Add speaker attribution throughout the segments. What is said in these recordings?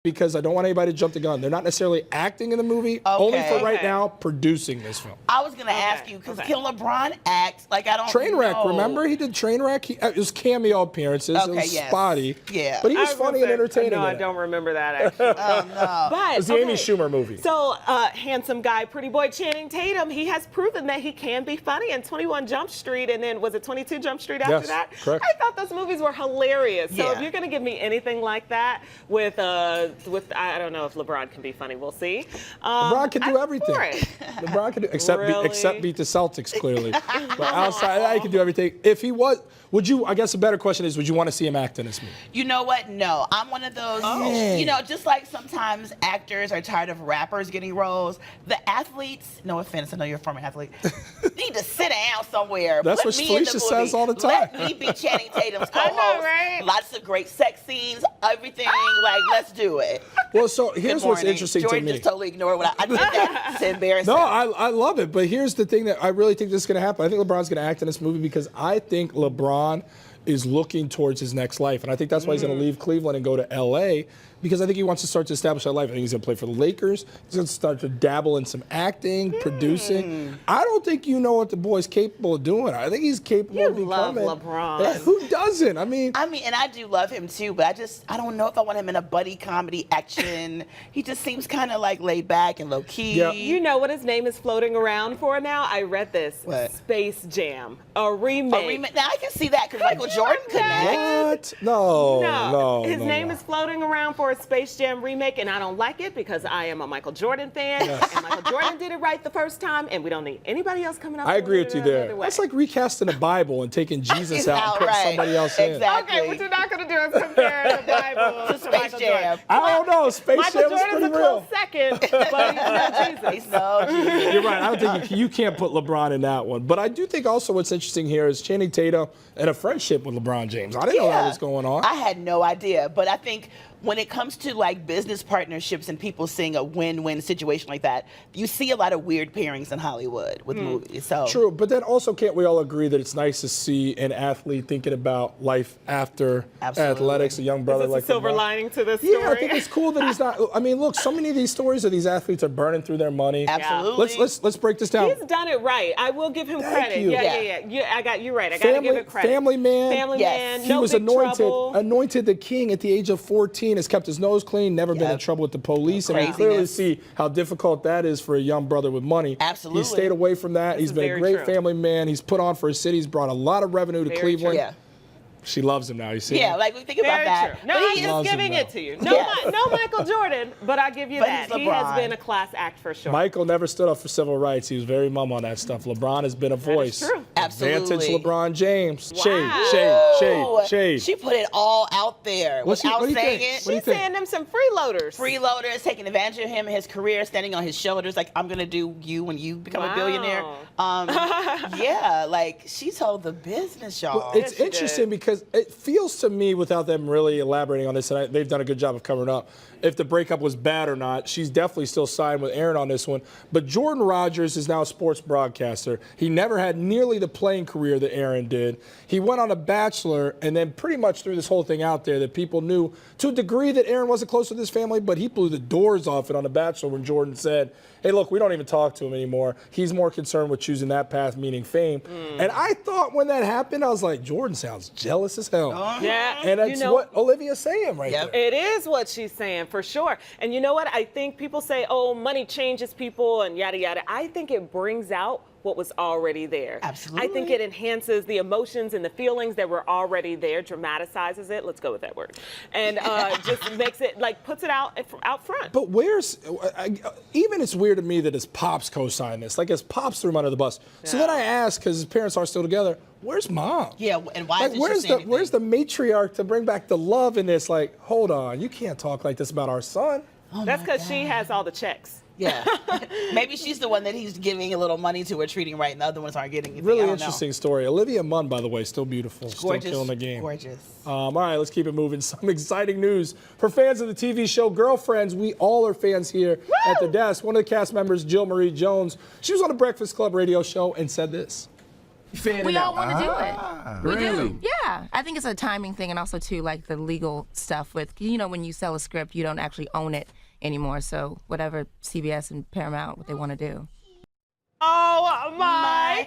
Speaker 1: because I don't want anybody to jump the gun. They're not necessarily acting in the movie, only for right now producing this film.
Speaker 2: I was going to ask you, because can LeBron act? Like, I don't
Speaker 1: Trainwreck, remember? He did Trainwreck. It was cameo appearances. It was spotty.
Speaker 2: Yeah.
Speaker 1: But he was funny and entertaining.
Speaker 3: No, I don't remember that, actually.
Speaker 2: Oh, no.
Speaker 3: But,
Speaker 1: it was the Amy Schumer movie.
Speaker 3: So, handsome guy, pretty boy Channing Tatum, he has proven that he can be funny in 21 Jump Street, and then, was it 22 Jump Street after that?
Speaker 1: Correct.
Speaker 3: I thought those movies were hilarious. So, if you're going to give me anything like that with I don't know if LeBron can be funny. We'll see.
Speaker 1: LeBron can do everything. LeBron can do except beat the Celtics clearly. But outside that, he can do everything. If he was, would you? I guess the better question is, would you want to see him act in this movie?
Speaker 2: You know what? No, I'm one of those. You know, just like sometimes actors are tired of rappers getting roles. The athletes, no offense, I know you're a former athlete, need to sit down somewhere.
Speaker 1: That's
Speaker 2: Put
Speaker 1: what
Speaker 2: me in the
Speaker 1: Felicia
Speaker 2: movie.
Speaker 1: says all the time.
Speaker 2: Let me be Channing Tatum's co-host.
Speaker 3: I know, right?
Speaker 2: Lots of great sex scenes, everything. Like, let's do it.
Speaker 1: Well, so here's what's interesting
Speaker 2: Jordan
Speaker 1: to me.
Speaker 2: Just totally ignored what I did. That. It's embarrassing.
Speaker 1: No, I love it. But here's the thing that I really think this is going to happen. I think LeBron's going to act in this movie because I think LeBron is looking towards his next life. And I think that's why he's going to leave Cleveland and go to L.A., because I think he wants to start to establish that life. I think he's going to play for the Lakers. He's going to start to dabble in some acting, producing. I don't think you know what the boy's capable of doing. I think he's capable of becoming.
Speaker 3: Love LeBron.
Speaker 1: Who doesn't? I mean,
Speaker 2: and I do love him too, but I don't know if I want him in a buddy comedy action. He just seems kind of like laid back and low key.
Speaker 1: Yep.
Speaker 3: You know what his name is floating around for now? I read this.
Speaker 2: What?
Speaker 3: Space Jam. A remake.
Speaker 2: Now I can see that because Michael Jordan could act.
Speaker 1: what? No.
Speaker 3: His name is floating around for a Space Jam remake, and I don't like it because I am a Michael Jordan fan, and Michael Jordan did it right the first time, and we don't need anybody else coming up.
Speaker 1: I agree with you there. That's like recasting the Bible and taking Jesus out and putting somebody else in.
Speaker 2: Exactly.
Speaker 3: Okay, what you're not going to do is compare the Bible to
Speaker 2: Space Jam.
Speaker 1: I don't know. Space Jam is pretty
Speaker 3: Jordan's a
Speaker 1: real.
Speaker 3: close second, but he's no Jesus.
Speaker 2: No, Jesus.
Speaker 1: You're right. I don't think you can't put LeBron in that one. But I do think also what's interesting here is Channing Tatum and a friendship with LeBron James. I didn't know that was going on.
Speaker 2: I had no idea, but I think when it comes to like business partnerships and people seeing a win-win situation like that, you see a lot of weird pairings in Hollywood with movies. So
Speaker 1: True, but then also can't we all agree that it's nice to see an athlete thinking about life after athletics, a young brother
Speaker 3: Is this
Speaker 1: like
Speaker 3: a silver
Speaker 1: LeBron?
Speaker 3: lining to this story?
Speaker 1: Yeah, I think it's cool that he's not. I mean, look, so many of these stories of these athletes are burning through their money.
Speaker 2: Absolutely.
Speaker 1: Let's break this down.
Speaker 3: He's done it right. I will give him credit.
Speaker 1: you.
Speaker 3: Yeah. I got you right. I got to give it credit.
Speaker 1: Family man.
Speaker 3: Family man.
Speaker 1: He
Speaker 3: No
Speaker 1: was
Speaker 3: big trouble.
Speaker 1: anointed the king at the age of 14. Has kept his nose clean. Never been in trouble with the police. And we clearly see how difficult that is for a young brother with money.
Speaker 2: Absolutely.
Speaker 1: He stayed away from that. He's been a great family man. He's put on for his city. He's brought a lot of revenue to Cleveland.
Speaker 2: Yeah.
Speaker 1: She loves him now. You see?
Speaker 2: Yeah, like we think about that.
Speaker 3: True. No,
Speaker 2: But
Speaker 3: I'm
Speaker 2: he
Speaker 3: just
Speaker 2: is-
Speaker 3: giving it to you. No Michael Jordan, but I give you
Speaker 2: But
Speaker 3: that.
Speaker 2: he's
Speaker 3: He has
Speaker 2: LeBron.
Speaker 3: been a class act for sure.
Speaker 1: Michael never stood up for civil rights. He was very mum on that stuff. LeBron has been a voice.
Speaker 3: true.
Speaker 2: Absolutely.
Speaker 1: Advantage LeBron James.
Speaker 3: Wow.
Speaker 1: Shade.
Speaker 2: She put it all out there
Speaker 1: What do
Speaker 2: without
Speaker 1: you
Speaker 2: saying
Speaker 1: think?
Speaker 2: it.
Speaker 1: What do you
Speaker 3: She's
Speaker 1: think?
Speaker 3: sending him some freeloaders.
Speaker 2: Freeloaders, taking advantage of him and his career, standing on his shoulders, like, I'm going to do you when you become a billionaire. Yeah, like, she told the business, y'all.
Speaker 1: Well, it's interesting because it feels to me, without them really elaborating on this, and they've done a good job of covering up, if the breakup was bad or not. She's definitely still signed with Aaron on this one. But Jordan Rodgers is now a sports broadcaster. He never had nearly the playing career that Aaron did. He went on a Bachelor and then pretty much threw this whole thing out there that people knew to a degree that Aaron wasn't close with his family, but he blew the doors off it on the Bachelor when Jordan said, hey, look, we don't even talk to him anymore. He's more concerned with choosing that path, meaning fame. And I thought when that happened, I was like, Jordan sounds jealous as hell.
Speaker 3: Yeah.
Speaker 1: And that's what Olivia's saying right there.
Speaker 3: It is what she's saying, for sure. And you know what? I think people say, oh, money changes people and yada, yada. I think it brings out what was already there.
Speaker 2: Absolutely.
Speaker 3: I think it enhances the emotions and the feelings that were already there, dramatizes it. Let's go with that word. And just makes it, like, puts it out front.
Speaker 1: But where's, even it's weird to me that his pops co-signed this. Like his pops threw him under the bus. So then I asked, because his parents are still together, where's mom?
Speaker 2: Yeah, and why
Speaker 1: Like,
Speaker 2: isn't
Speaker 1: where's
Speaker 2: she saying
Speaker 1: where's the matriarch to bring back the love in this? Like, hold on, you can't talk like this about our son.
Speaker 3: That's because she has all the checks.
Speaker 2: Yeah. Maybe she's the one that he's giving a little money to or treating right, and the other ones aren't getting anything.
Speaker 1: Really
Speaker 2: I don't
Speaker 1: interesting story. Olivia Munn, by the way, still beautiful.
Speaker 2: Gorgeous.
Speaker 1: Still killing the game.
Speaker 2: Gorgeous.
Speaker 1: All right, let's keep it moving. Some exciting news. For fans of the TV show Girlfriends, we all are fans here at the desk. One of the cast members, Jill Marie Jones, she was on the Breakfast Club radio show and said this.
Speaker 4: We all want to do it. We
Speaker 5: really?
Speaker 4: do. Yeah. I think it's a timing thing, and also too like the legal stuff with when you sell a script, you don't actually own it anymore. So whatever CBS and Paramount what they want to do.
Speaker 3: Oh my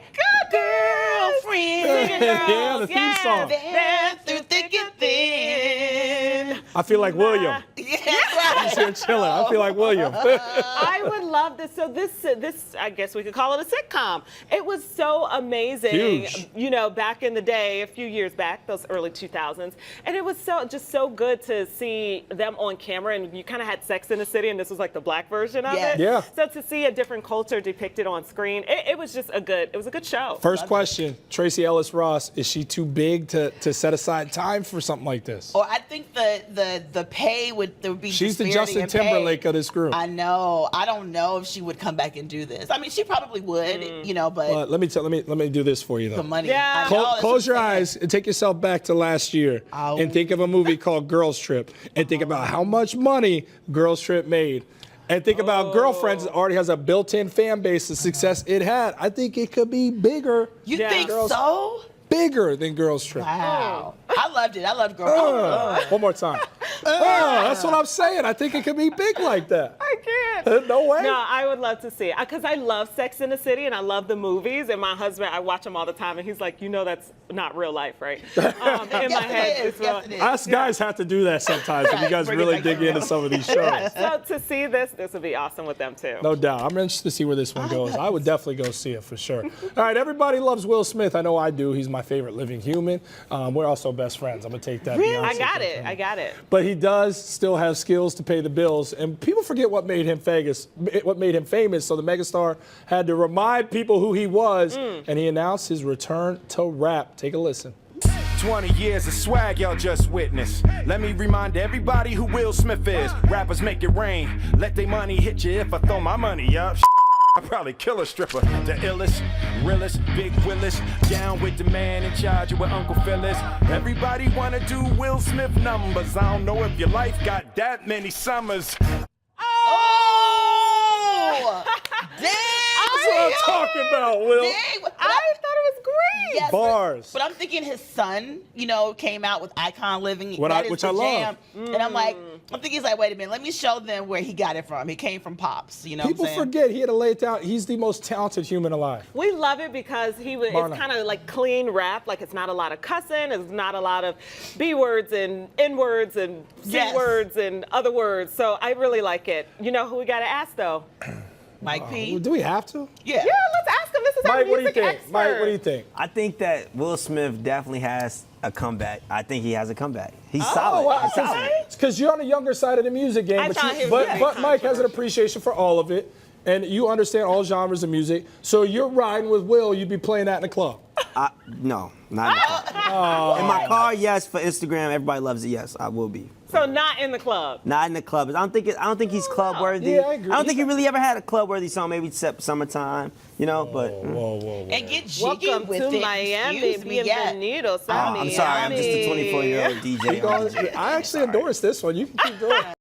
Speaker 2: girlfriend.
Speaker 1: Yeah, the theme song.
Speaker 2: There through thick and thin.
Speaker 1: I feel like William.
Speaker 2: Yeah,
Speaker 1: He's here chilling. I feel like William.
Speaker 3: I would love this. So this, I guess we could call it a sitcom. It was so amazing.
Speaker 1: Huge.
Speaker 3: Back in the day, a few years back, those early 2000s, and it was so good to see them on camera. And you kind of had Sex in the City, and this was like the black version of
Speaker 2: Yes.
Speaker 3: it.
Speaker 1: Yeah.
Speaker 3: So to see a different culture depicted on screen, it was just a good show.
Speaker 1: First question, Tracy Ellis Ross, is she too big to set aside time for something like this?
Speaker 2: Or I think the pay would there would be.
Speaker 1: She's the
Speaker 2: disparity
Speaker 1: Justin
Speaker 2: in pay.
Speaker 1: Timberlake of this group.
Speaker 2: I know. I don't know if she would come back and do this. I mean, she probably would, but
Speaker 1: Let me do this for you though.
Speaker 2: the money.
Speaker 3: Yeah.
Speaker 2: I know, that's
Speaker 1: Close your
Speaker 2: what I'm saying.
Speaker 1: eyes and take yourself back to last year and think of a movie called Girls Trip and think about how much money Girls Trip made. And think about Girlfriends that already has a built-in fan base, the success it had. I think it could be bigger.
Speaker 2: You think so?
Speaker 1: Bigger than Girls Trip.
Speaker 2: Wow. I loved it. I loved Girls.
Speaker 1: One more time. That's what I'm saying. I think it could be big like that.
Speaker 3: I can't.
Speaker 1: No way.
Speaker 3: No, I would love to see it because I love Sex in the City and I love the movies. And my husband, I watch them all the time, and he's like, that's not real life, right? In my head, it's real.
Speaker 2: Yes, it is.
Speaker 1: Us guys have to do that sometimes if you guys
Speaker 2: Bring it
Speaker 1: really
Speaker 2: back
Speaker 1: dig
Speaker 2: to
Speaker 1: into some of these shows.
Speaker 3: So to see this would be awesome with them too.
Speaker 1: No doubt. I'm interested to see where this one goes. I would definitely go see it for sure. All right, everybody loves Will Smith. I know I do. He's my favorite living human. We're also best friends. I'm going to take that.
Speaker 3: Really?
Speaker 1: Beyonce
Speaker 3: I got it.
Speaker 1: But he does still have skills to pay the bills, and people forget what made him famous. So the megastar had to remind people who he was, and he announced his return to rap. Take a listen.
Speaker 5: 20 years of swag, y'all just witness. Let me remind everybody who Will Smith is. Rappers make it rain. Let their money hit you if I throw my money up. I'd probably kill a stripper. The illest, realest, Big Willis. Down with the man in charge of with Uncle Phyllis. Everybody wanna do Will Smith numbers. I don't know if your life got that many summers.
Speaker 2: Oh! Dang!
Speaker 1: That's what I'm talking about, Will.
Speaker 2: Dang!
Speaker 3: I thought it was great.
Speaker 2: Yes,
Speaker 1: Bars.
Speaker 2: But I'm thinking his son, came out with Icon Living.
Speaker 1: Which
Speaker 2: That
Speaker 1: I
Speaker 2: is the
Speaker 1: love.
Speaker 2: jam. And I'm thinking he's like, wait a minute, let me show them where he got it from. He came from Pops,
Speaker 1: People
Speaker 2: what I'm saying?
Speaker 1: forget he had to lay it down. He's the most talented human alive.
Speaker 3: We love it because it's
Speaker 1: Barna.
Speaker 3: kind of like clean rap. Like it's not a lot of cussing. It's not a lot of B words and N words and C words and other words. So I really like it. You know who we got to ask though?
Speaker 2: Mike P.
Speaker 1: Do we have to?
Speaker 2: Yeah.
Speaker 3: Yeah, let's ask him. This is our
Speaker 1: Mike, what do you
Speaker 3: music
Speaker 1: think?
Speaker 3: expert.
Speaker 1: Mike, what do you think?
Speaker 6: I think that Will Smith definitely has a comeback. I think he has a comeback. He's
Speaker 1: Oh,
Speaker 6: solid.
Speaker 1: wow.
Speaker 6: He's solid.
Speaker 1: It's because you're on the younger side of the music game,
Speaker 3: I
Speaker 1: but,
Speaker 3: thought he was
Speaker 1: but
Speaker 3: very
Speaker 1: Mike has an
Speaker 3: controversial.
Speaker 1: appreciation for all of it, and you understand all genres of music. So you're riding with Will. You'd be playing that in the club.
Speaker 6: No, not in the car. In my car, yes. For Instagram, everybody loves it. Yes, I will be.
Speaker 3: So not in the club.
Speaker 6: Not in the club. I don't think he's club worthy.
Speaker 1: Yeah, I agree.
Speaker 6: don't think he really ever had a club worthy song. Maybe except summertime. But
Speaker 1: Whoa.
Speaker 2: And get jiggy
Speaker 3: Welcome
Speaker 2: with
Speaker 3: to
Speaker 2: it.
Speaker 3: Miami.
Speaker 2: Excuse me, yes.
Speaker 3: Bienvenidos a
Speaker 6: I'm sorry. I'm just a 24-year-old DJ.
Speaker 1: I actually endorse this one. You can keep doing it.